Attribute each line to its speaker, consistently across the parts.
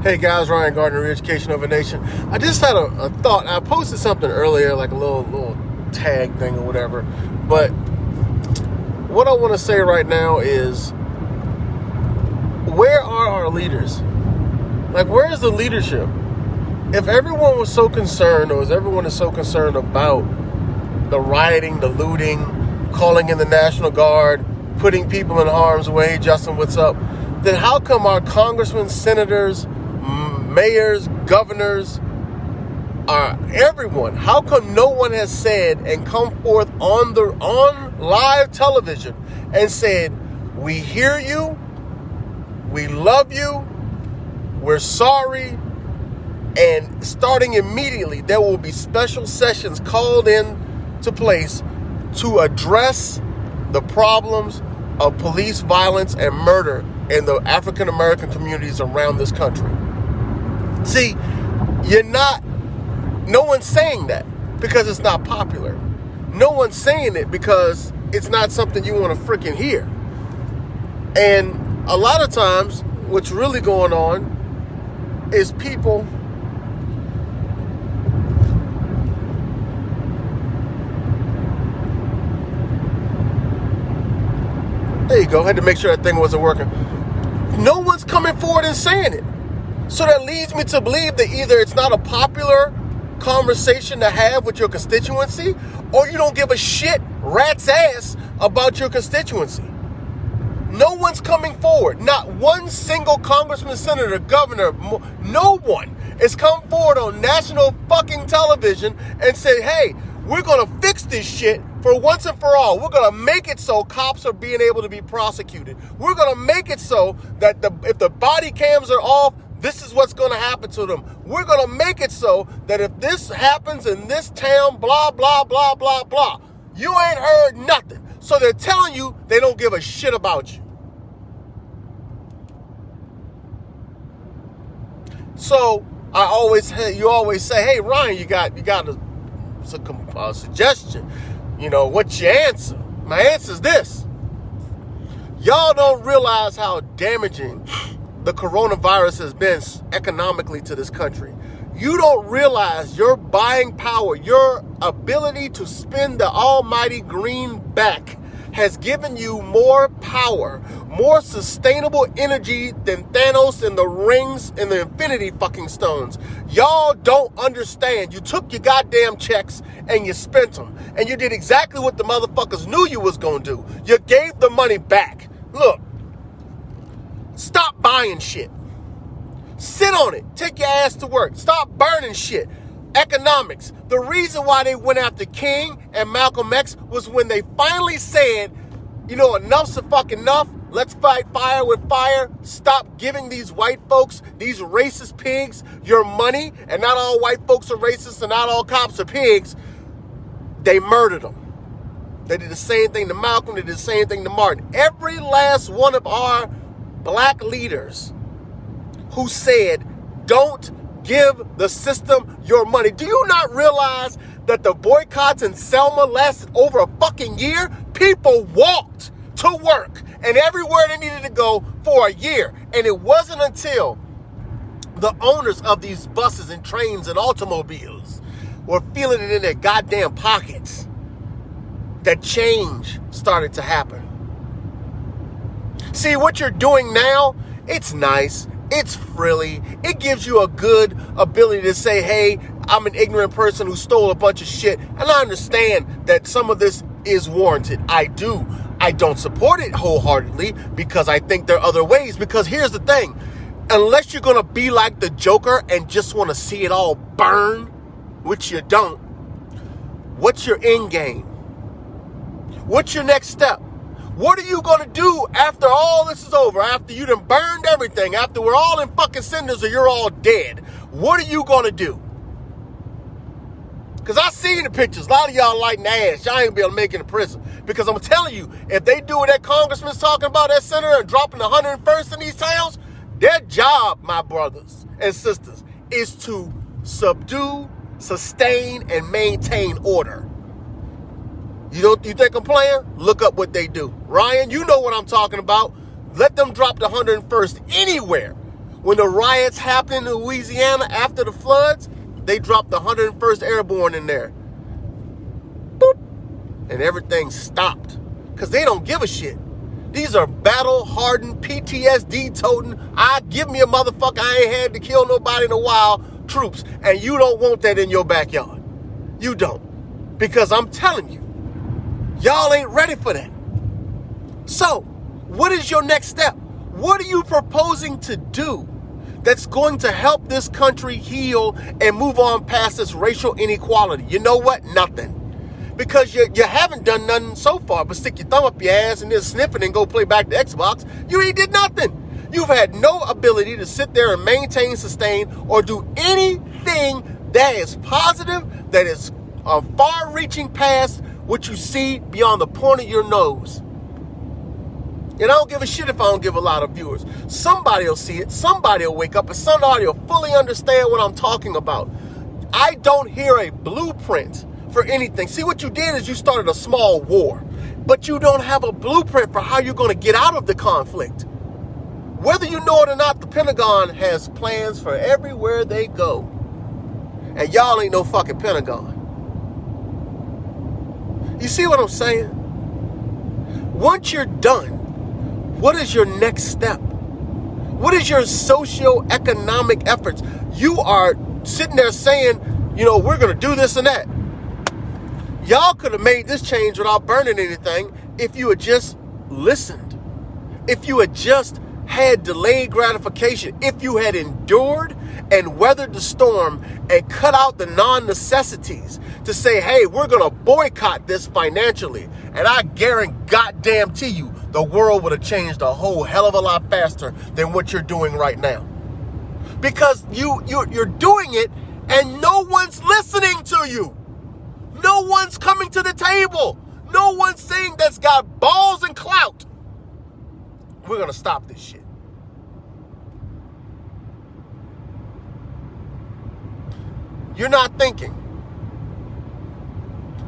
Speaker 1: Hey guys, Ryan Gardner, Re-Education Over Nation. I just had a thought. I posted something earlier, like a little tag thing or whatever. But what I want to say right now is, where are our leaders? Like, where is the leadership? If everyone was so concerned, or if everyone is so concerned about the rioting, the looting, calling in the National Guard, putting people in harm's way, Justin, what's up? Then how come our congressmen, senators, mayors, governors, everyone, how come no one has said and come forth on live television and said, we hear you, we love you, we're sorry, and starting immediately there will be special sessions called in to place to address the problems of police violence and murder in the African American communities around this country? See, no one's saying that because it's not popular. No one's saying it because it's not something you want to freaking hear. And a lot of times, what's really going on is people there you go. Had to make sure that thing wasn't working. No one's coming forward and saying it. So that leads me to believe that either it's not a popular conversation to have with your constituency, or you don't give a shit rat's ass about your constituency. No one's coming forward. Not one single congressman, senator, governor, no one has come forward on national fucking television and said, hey, we're going to fix this shit for once and for all. We're going to make it so cops are being able to be prosecuted. We're going to make it so that if the body cams are off, this is what's going to happen to them. We're going to make it so that if this happens in this town, blah, blah, blah, blah, blah, you ain't heard nothing. So they're telling you they don't give a shit about you. So you always say, hey, Ryan, you got a suggestion. You know, what's your answer? My answer is this. Y'all don't realize how damaging the coronavirus has been economically to this country. You don't realize your buying power, your ability to spend the almighty greenback has given you more power, more sustainable energy than Thanos and the rings and the infinity fucking stones. Y'all don't understand. You took your goddamn checks and you spent them. And you did exactly what the motherfuckers knew you was gonna do. You gave the money back. Look, stop buying shit. Sit on it. Take your ass to work. Stop burning shit. Economics. The reason why they went after King and Malcolm X was when they finally said, you know, enough's a fucking enough. Let's fight fire with fire. Stop giving these white folks, these racist pigs, your money. And not all white folks are racist and not all cops are pigs. They murdered them. They did the same thing to Malcolm. They did the same thing to Martin. Every last one of our black leaders who said, don't give the system your money. Do you not realize that the boycotts in Selma lasted over a fucking year? People walked to work and everywhere they needed to go for a year. And it wasn't until the owners of these buses and trains and automobiles were feeling it in their goddamn pockets that change started to happen. See, what you're doing now, it's nice. It's frilly. It gives you a good ability to say, hey, I'm an ignorant person who stole a bunch of shit. And I understand that some of this is warranted. I do. I don't support it wholeheartedly because I think there are other ways. Because here's the thing. Unless you're going to be like the Joker and just want to see it all burn, which you don't, what's your end game? What's your next step? What are you going to do after all this is over? After you done burned everything? After we're all in fucking cinders or you're all dead? What are you going to do? Because I seen the pictures. A lot of y'all lighting ass. Y'all ain't going to be able to make it in prison. Because I'm telling you, if they do what that congressman's talking about, that senator, and dropping the 101st in these towns, their job, my brothers and sisters, is to subdue, sustain, and maintain order. You think I'm playing? Look up what they do. Ryan, you know what I'm talking about. Let them drop the 101st anywhere. When the riots happened in Louisiana after the floods, they dropped the 101st Airborne in there. Boop. And everything stopped. Because they don't give a shit. These are battle-hardened, PTSD-toting, give me a motherfucker I ain't had to kill nobody in a while troops. And you don't want that in your backyard. You don't. Because I'm telling you, y'all ain't ready for that. So, what is your next step? What are you proposing to do that's going to help this country heal and move on past this racial inequality? You know what? Nothing. Because you haven't done nothing so far but stick your thumb up your ass and then sniff it and go play back the Xbox. You ain't did nothing. You've had no ability to sit there and maintain, sustain, or do anything that is positive, that is far-reaching past what you see beyond the point of your nose. And I don't give a shit if I don't give a lot of viewers. Somebody will see it. Somebody will wake up and somebody will fully understand what I'm talking about. I don't hear a blueprint for anything. See, what you did is you started a small war, but you don't have a blueprint for how you're going to get out of the conflict. Whether you know it or not, the Pentagon has plans for everywhere they go. And y'all ain't no fucking Pentagon. You see what I'm saying? Once you're done, what is your next step? What is your socioeconomic efforts? You are sitting there saying, we're going to do this and that. Y'all could have made this change without burning anything if you had just listened. If you had just had delayed gratification. If you had endured and weathered the storm and cut out the non-necessities to say, hey, we're going to boycott this financially. And I guarantee you, the world would have changed a whole hell of a lot faster than what you're doing right now. Because you're doing it and no one's listening to you. No one's coming to the table. No one's saying that's got balls and clout. We're going to stop this shit. You're not thinking.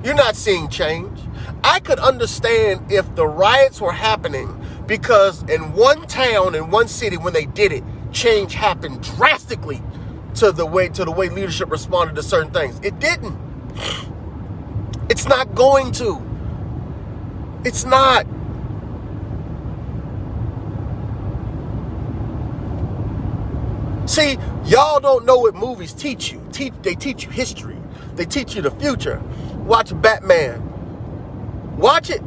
Speaker 1: You're not seeing change. I could understand if the riots were happening because in one town, in one city, when they did it, change happened drastically to the way leadership responded to certain things. It didn't. It's not going to. It's not. See, y'all don't know what movies teach you. They teach you history. They teach you the future. Watch Batman. Watch it.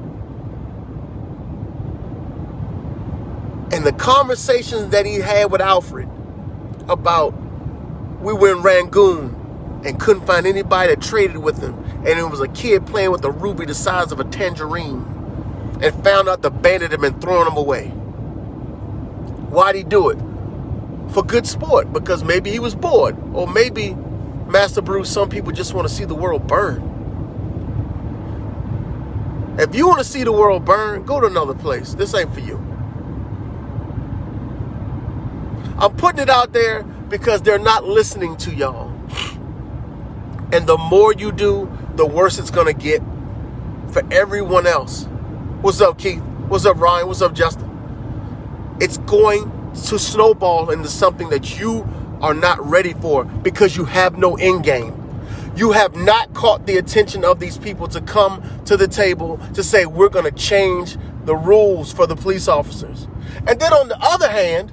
Speaker 1: And the conversations that he had with Alfred about we were in Rangoon and couldn't find anybody that traded with him. And it was a kid playing with a ruby the size of a tangerine. And found out the bandit had been throwing him away. Why'd he do it? For good sport. Because maybe he was bored. Or maybe, Master Bruce, some people just want to see the world burn. If you want to see the world burn, go to another place. This ain't for you. I'm putting it out there because they're not listening to y'all. And the more you do, the worse it's going to get for everyone else. What's up, Keith? What's up, Ryan? What's up, Justin? It's going to snowball into something that you are not ready for because you have no end game. You have not caught the attention of these people to come to the table to say, we're going to change the rules for the police officers. And then on the other hand,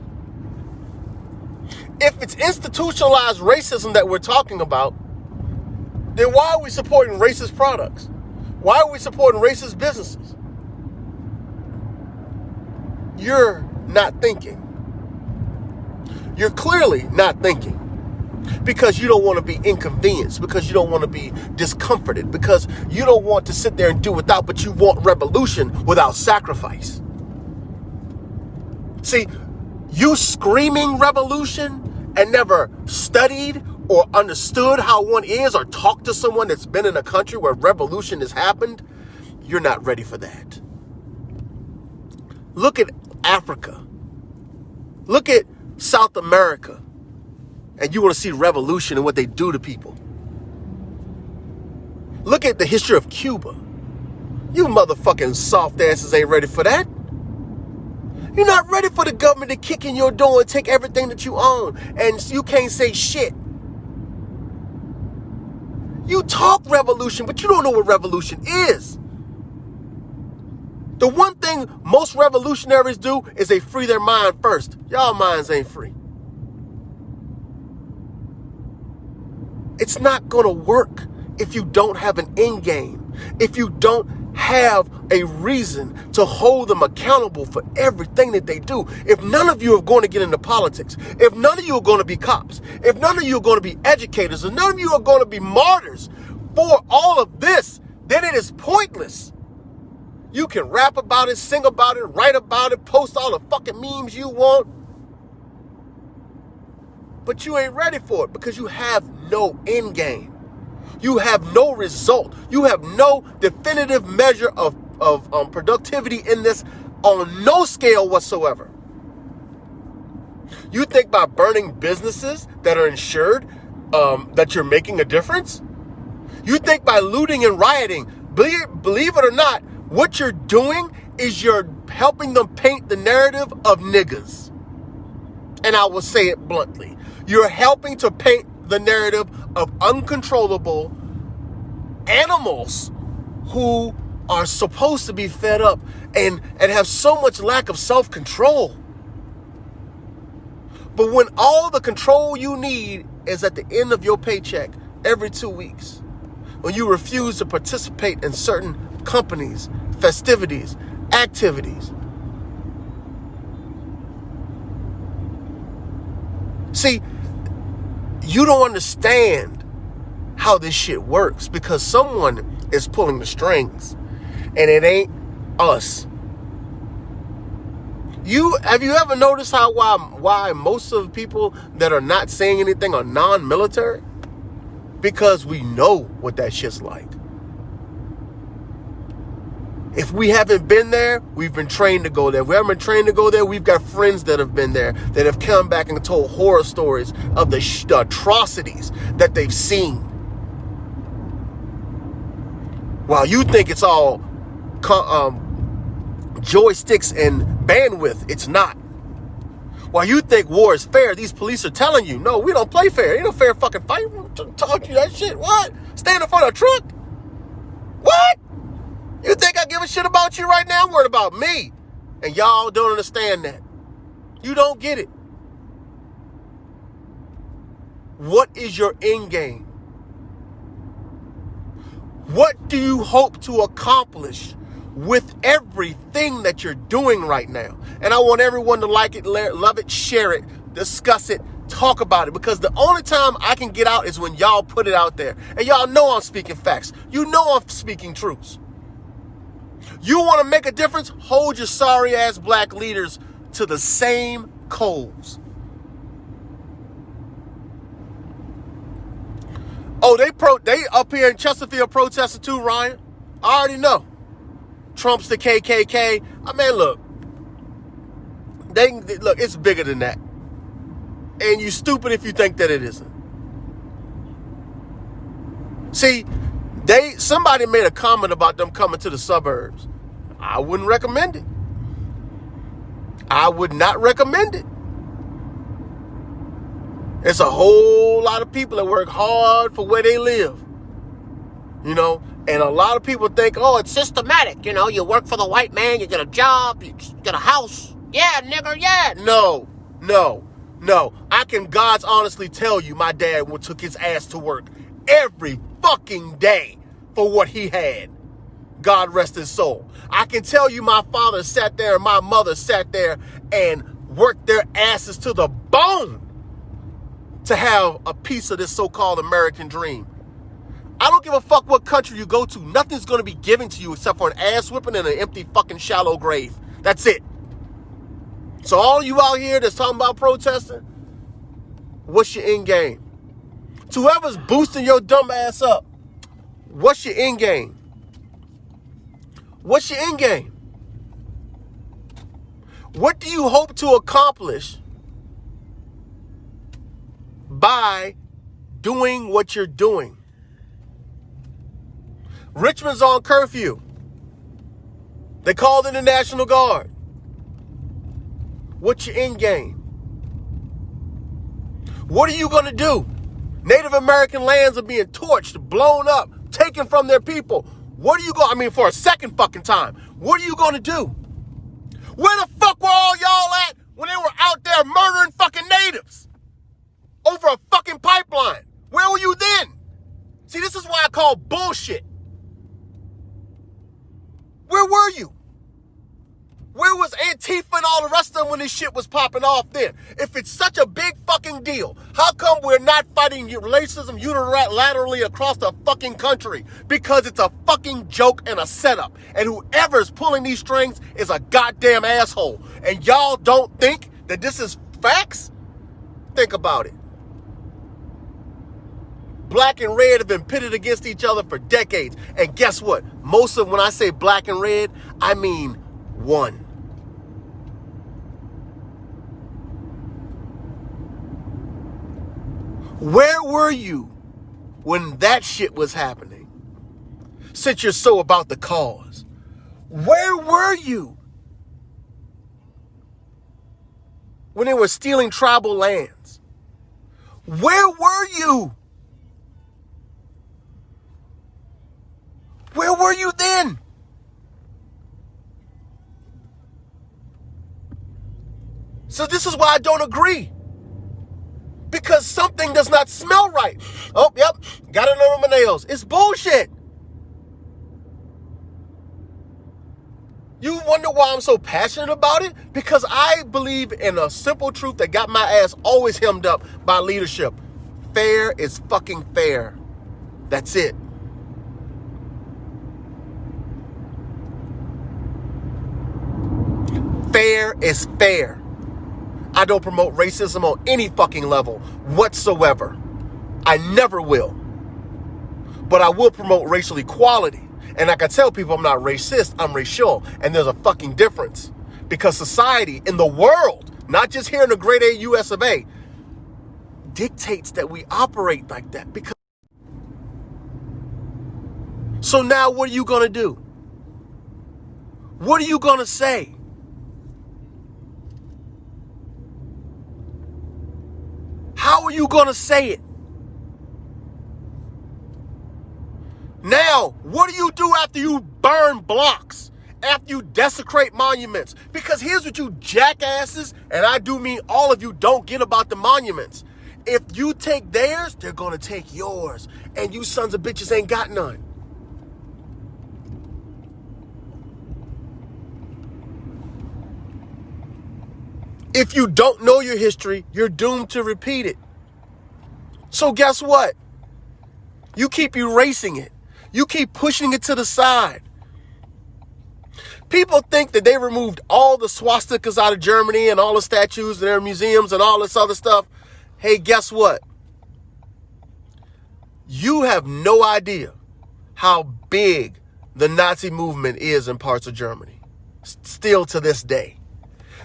Speaker 1: if it's institutionalized racism that we're talking about, then why are we supporting racist products? Why are we supporting racist businesses? You're not thinking. You're clearly not thinking because you don't want to be inconvenienced, because you don't want to be discomforted, because you don't want to sit there and do without, but you want revolution without sacrifice. See, you screaming revolution and never studied or understood how one is or talked to someone that's been in a country where revolution has happened, you're not ready for that. Look at Africa. Look at South America. And you want to see revolution and what they do to people. Look at the history of Cuba. You motherfucking soft asses ain't ready for that. You're not ready for the government to kick in your door and take everything that you own, and you can't say shit. You talk revolution, but you don't know what revolution is. The one thing most revolutionaries do is they free their mind first. Y'all minds ain't free. It's not going to work if you don't have an end game. If you don't have a reason to hold them accountable for everything that they do. If none of you are going to get into politics, if none of you are going to be cops, if none of you are going to be educators, if none of you are going to be martyrs for all of this, then it is pointless. You can rap about it, sing about it, write about it, post all the fucking memes you want. But you ain't ready for it because you have no end game. You have no result. You have no definitive measure of productivity in this on no scale whatsoever. You think by burning businesses that are insured that you're making a difference? You think by looting and rioting, believe it or not, what you're doing is you're helping them paint the narrative of niggas. And I will say it bluntly. You're helping to paint the narrative of uncontrollable animals who are supposed to be fed up and have so much lack of self-control. But when all the control you need is at the end of your paycheck every 2 weeks, when you refuse to participate in certain companies, festivities, activities. See, you don't understand how this shit works because someone is pulling the strings and it ain't us. Have you ever noticed why most of the people that are not saying anything are non-military? Because we know what that shit's like. If we haven't been there, we've been trained to go there. If we haven't been trained to go there, we've got friends that have been there, that have come back and told horror stories of the atrocities that they've seen. While you think it's all joysticks and bandwidth, it's not. While you think war is fair, these police are telling you, no, we don't play fair. Ain't no fair fucking fight. Talk to you that shit. What? Stand in front of a truck? What? You think I give a shit about you right now? I'm worried about me. And y'all don't understand that. You don't get it. What is your end game? What do you hope to accomplish with everything that you're doing right now? And I want everyone to like it, love it, share it, discuss it, talk about it. Because the only time I can get out is when y'all put it out there. And y'all know I'm speaking facts. You know I'm speaking truths. You want to make a difference? Hold your sorry ass black leaders to the same coals. Oh, they up here in Chesterfield protesting too, Ryan. I already know. Trump's the KKK. I mean, look, it's bigger than that. And you stupid if you think that it isn't. See, somebody made a comment about them coming to the suburbs. I wouldn't recommend it. I would not recommend it. It's a whole lot of people that work hard for where they live. You know, and a lot of people think, oh, it's systematic. You know, you work for the white man, you get a job, you get a house. Yeah, nigger, yeah. No. I can God's honestly tell you my dad took his ass to work every fucking day for what he had. God rest his soul. I can tell you my father sat there and my mother sat there and worked their asses to the bone to have a piece of this so-called American dream. I don't give a fuck what country you go to. Nothing's going to be given to you except for an ass whipping and an empty fucking shallow grave. That's it. So all you out here that's talking about protesting, what's your end game? To whoever's boosting your dumb ass up, what's your end game? What's your end game? What do you hope to accomplish by doing what you're doing? Richmond's on curfew. They called in the National Guard. What's your end game? What are you going to do? Native American lands are being torched, blown up, taken from their people. What are you going, for a second fucking time, what are you going to do? Where the fuck were all y'all at when they were out there murdering fucking natives over a fucking pipeline? Where were you then? See, this is why I call bullshit. Where were you? Where was Antifa and all the rest of them when this shit was popping off then? If it's such a big fucking deal, how come we're not fighting racism unilaterally across the fucking country? Because it's a fucking joke and a setup. And whoever's pulling these strings is a goddamn asshole. And y'all don't think that this is facts? Think about it. Black and red have been pitted against each other for decades. And guess what? Most of when I say black and red, I mean one. Where were you when that shit was happening? Since you're so about the cause, where were you when they were stealing tribal lands? Where were you? Where were you then? So this is why I don't agree. Because something does not smell right. Oh, yep, got it on my nails. It's bullshit. You wonder why I'm so passionate about it? Because I believe in a simple truth that got my ass always hemmed up by leadership. Fair is fucking fair. That's it. Fair is fair. I don't promote racism on any fucking level whatsoever. I never will. But I will promote racial equality. And I can tell people I'm not racist, I'm racial. And there's a fucking difference. Because society in the world, not just here in the great A US of A, dictates that we operate like that. Because so now what are you going to do? What are you going to say? How are you going to say it? Now, what do you do after you burn blocks? After you desecrate monuments? Because here's what you jackasses, and I do mean all of you, don't get about the monuments. If you take theirs, they're going to take yours. And you sons of bitches ain't got none. If you don't know your history, you're doomed to repeat it. So guess what? You keep erasing it. You keep pushing it to the side. People think that they removed all the swastikas out of Germany and all the statues in their museums and all this other stuff. Hey, guess what? You have no idea how big the Nazi movement is in parts of Germany. Still to this day.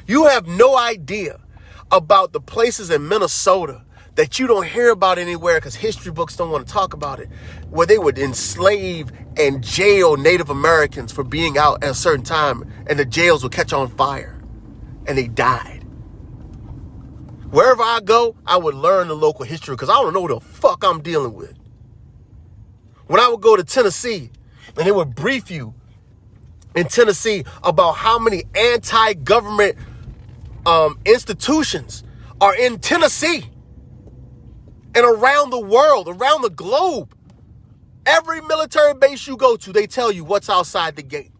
Speaker 1: You have no idea about the places in Minnesota that you don't hear about anywhere because history books don't want to talk about it, where they would enslave and jail Native Americans for being out at a certain time, and the jails would catch on fire, and they died. Wherever I go, I would learn the local history because I don't know what the fuck I'm dealing with. When I would go to Tennessee, and they would brief you in Tennessee about how many anti-government institutions are in Tennessee and around the world, around the globe. Every military base you go to, they tell you what's outside the gate.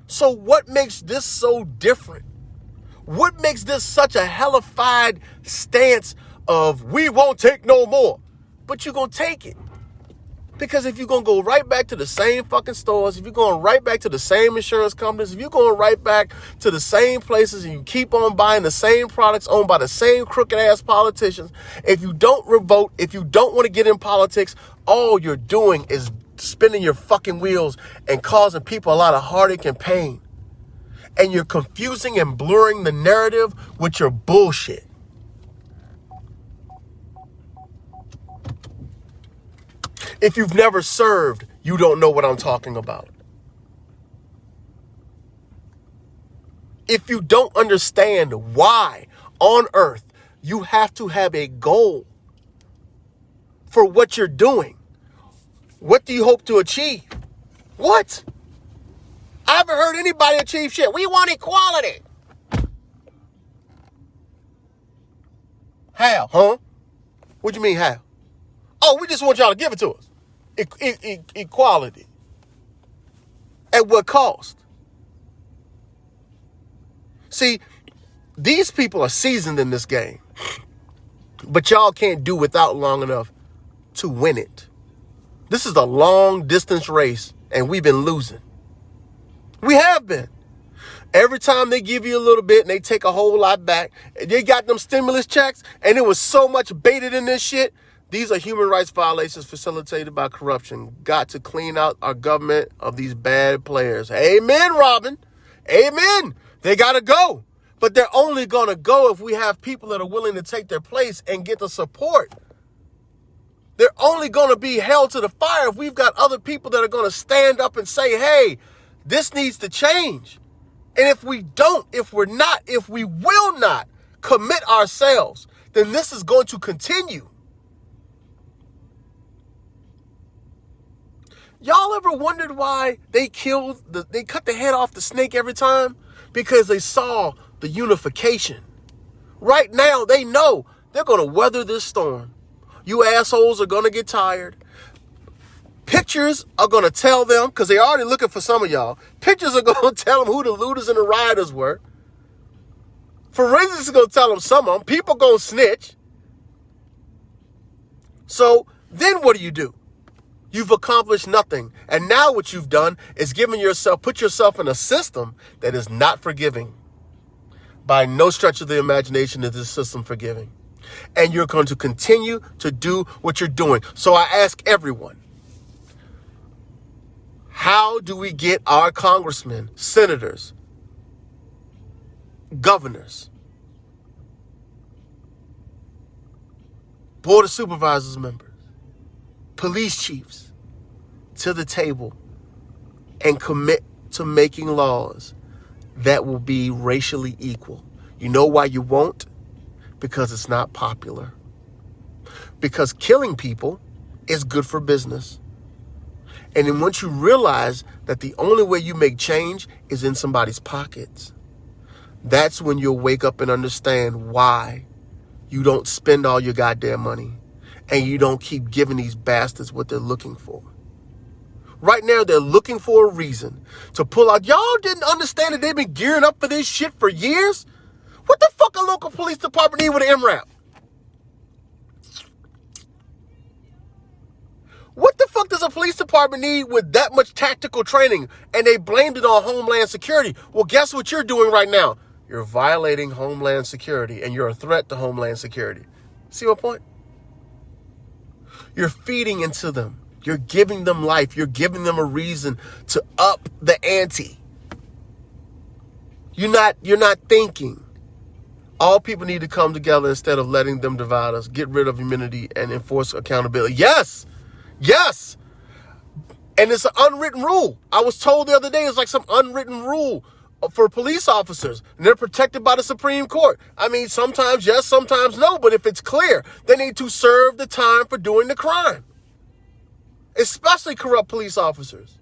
Speaker 1: So what makes this so different? What makes this such a hellified stance of we won't take no more? But you're going to take it. Because if you're going to go right back to the same fucking stores, if you're going right back to the same insurance companies, if you're going right back to the same places and you keep on buying the same products owned by the same crooked ass politicians, if you don't revote, if you don't want to get in politics, all you're doing is spinning your fucking wheels and causing people a lot of heartache and pain. And you're confusing and blurring the narrative with your bullshit. If you've never served, you don't know what I'm talking about. If you don't understand why on earth you have to have a goal for what you're doing, what do you hope to achieve? What? I haven't heard anybody achieve shit. We want equality. How? Huh? What do you mean how? Oh, we just want y'all to give it to us. Equality. At what cost? See, these people are seasoned in this game, but y'all can't do without long enough to win it. This is a long distance race, and we've been losing. We have been. Every time they give you a little bit and they take a whole lot back, they got them stimulus checks, and it was so much baited in this shit. These are human rights violations facilitated by corruption. Got to clean out our government of these bad players. Amen, Robin. Amen. They got to go. But they're only going to go if we have people that are willing to take their place and get the support. They're only going to be held to the fire if we've got other people that are going to stand up and say, hey, this needs to change. And if we don't, if we will not commit ourselves, then this is going to continue. Y'all ever wondered why they cut the head off the snake every time? Because they saw the unification. Right now, they know they're going to weather this storm. You assholes are going to get tired. Pictures are going to tell them, because they're already looking for some of y'all. Pictures are going to tell them who the looters and the rioters were. Forensics is going to tell them some of them. People going to snitch. So then what do? You've accomplished nothing. And now what you've done is put yourself in a system that is not forgiving. By no stretch of the imagination is this system forgiving. And you're going to continue to do what you're doing. So I ask everyone, how do we get our congressmen, senators, governors, board of supervisors members, police chiefs to the table and commit to making laws that will be racially equal? You know why you won't? Because it's not popular. Because killing people is good for business. And then once you realize that the only way you make change is in somebody's pockets, that's when you'll wake up and understand why you don't spend all your goddamn money and you don't keep giving these bastards what they're looking for. Right now, they're looking for a reason to pull out. Y'all didn't understand that they've been gearing up for this shit for years? What the fuck a local police department need with an MRAP? What the fuck does a police department need with that much tactical training? And they blamed it on Homeland Security. Well, guess what you're doing right now? You're violating Homeland Security, and you're a threat to Homeland Security. See my point? You're feeding into them. You're giving them life. You're giving them a reason to up the ante. You're not thinking. All people need to come together instead of letting them divide us. Get rid of immunity and enforce accountability. Yes. Yes. And it's an unwritten rule. I was told the other day it's like some unwritten rule for police officers. And they're protected by the Supreme Court. I mean, sometimes yes, sometimes no. But if it's clear, they need to serve the time for doing the crime. Especially corrupt police officers.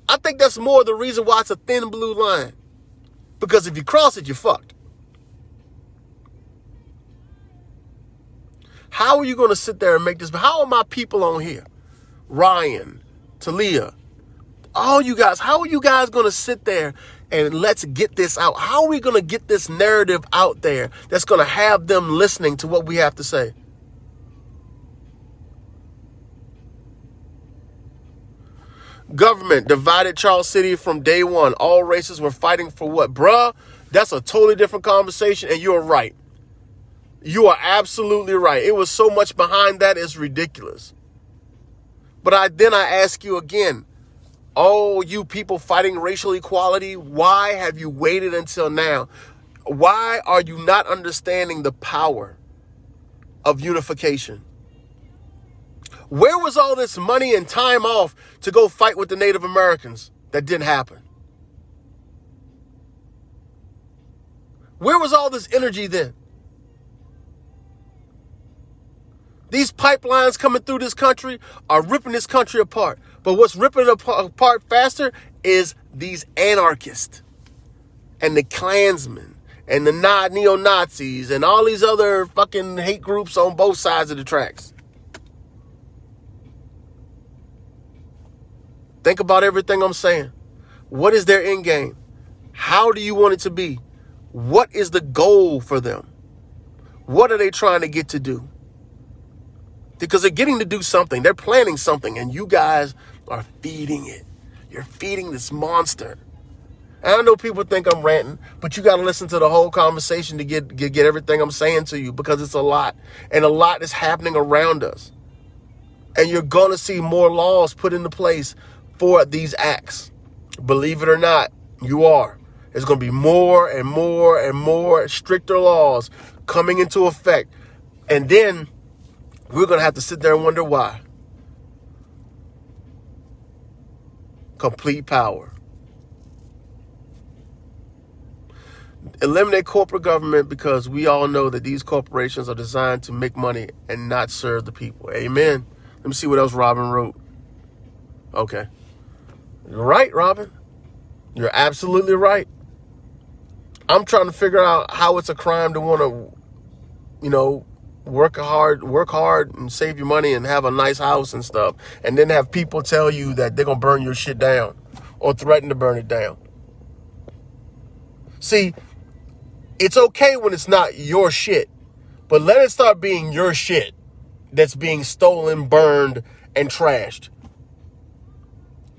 Speaker 1: I think that's more the reason why it's a thin blue line. Because if you cross it, you're fucked. How are you going to sit there and make this? How are my people on here? Ryan, Talia, all you guys, how are you guys going to sit there and let's get this out? How are we going to get this narrative out there that's going to have them listening to what we have to say? Government divided Charles City from day one. All races were fighting for what? Bruh, that's a totally different conversation, and you're right. You are absolutely right. It was so much behind that, it's ridiculous. But I ask you again, oh, you people fighting racial equality, why have you waited until now? Why are you not understanding the power of unification? Where was all this money and time off to go fight with the Native Americans? that didn't happen? Where was all this energy then? These pipelines coming through this country are ripping this country apart. But what's ripping it apart faster is these anarchists and the Klansmen and the neo-Nazis and all these other fucking hate groups on both sides of the tracks. Think about everything I'm saying. What is their end game? How do you want it to be? What is the goal for them? What are they trying to get to do? Because they're getting to do something. They're planning something, and you guys are feeding it. You're feeding this monster. And I know people think I'm ranting, but you got to listen to the whole conversation to get everything I'm saying to you, because it's a lot. And a lot is happening around us. And you're going to see more laws put into place for these acts. Believe it or not, you are. There's going to be more and more and more stricter laws coming into effect. And then we're going to have to sit there and wonder why. Complete power. Eliminate corporate government, because we all know that these corporations are designed to make money and not serve the people. Amen. Let me see what else Robin wrote. Okay. You're right, Robin. You're absolutely right. I'm trying to figure out how it's a crime to want to, work hard and save your money and have a nice house and stuff, and then have people tell you that they're going to burn your shit down or threaten to burn it down. See, it's okay when it's not your shit, but let it start being your shit that's being stolen, burned, and trashed.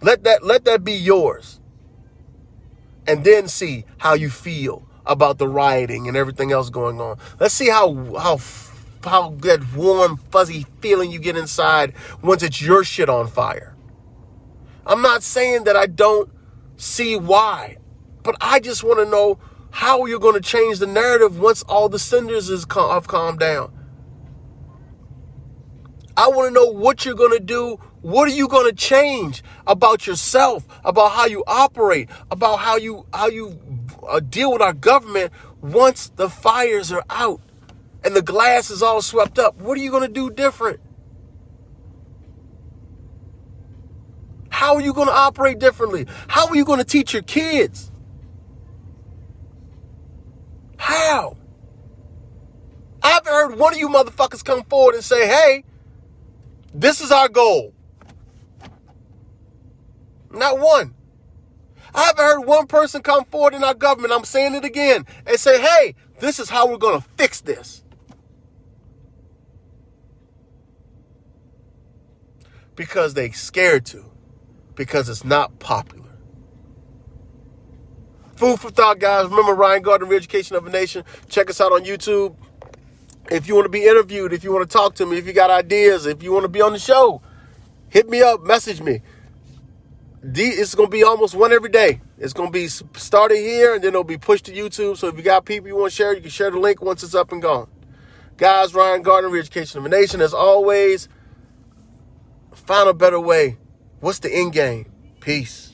Speaker 1: Let that be yours. And then see how you feel about the rioting and everything else going on. Let's see how that warm, fuzzy feeling you get inside once it's your shit on fire. I'm not saying that I don't see why, but I just want to know how you're going to change the narrative once all the cinders have calmed down. I want to know what you're going to do. What are you going to change about yourself, about how you operate, about how you deal with our government once the fires are out and the glass is all swept up? What are you going to do different? How are you going to operate differently? How are you going to teach your kids? How? I haven't heard one of you motherfuckers come forward and say, hey, this is our goal. Not one. I haven't heard one person come forward in our government, I'm saying it again, and say, hey, this is how we're going to fix this. Because they scared to. Because it's not popular. Food for thought, guys. Remember, Ryan Gardner, Re-Education of a Nation. Check us out on YouTube. If you want to be interviewed, if you want to talk to me, if you got ideas, if you want to be on the show, hit me up, message me. It's going to be almost one every day. It's going to be started here, and then it'll be pushed to YouTube. So if you got people you want to share, you can share the link once it's up and gone. Guys, Ryan Gardner, Re-Education of a Nation. As always, find a better way. What's the end game? Peace.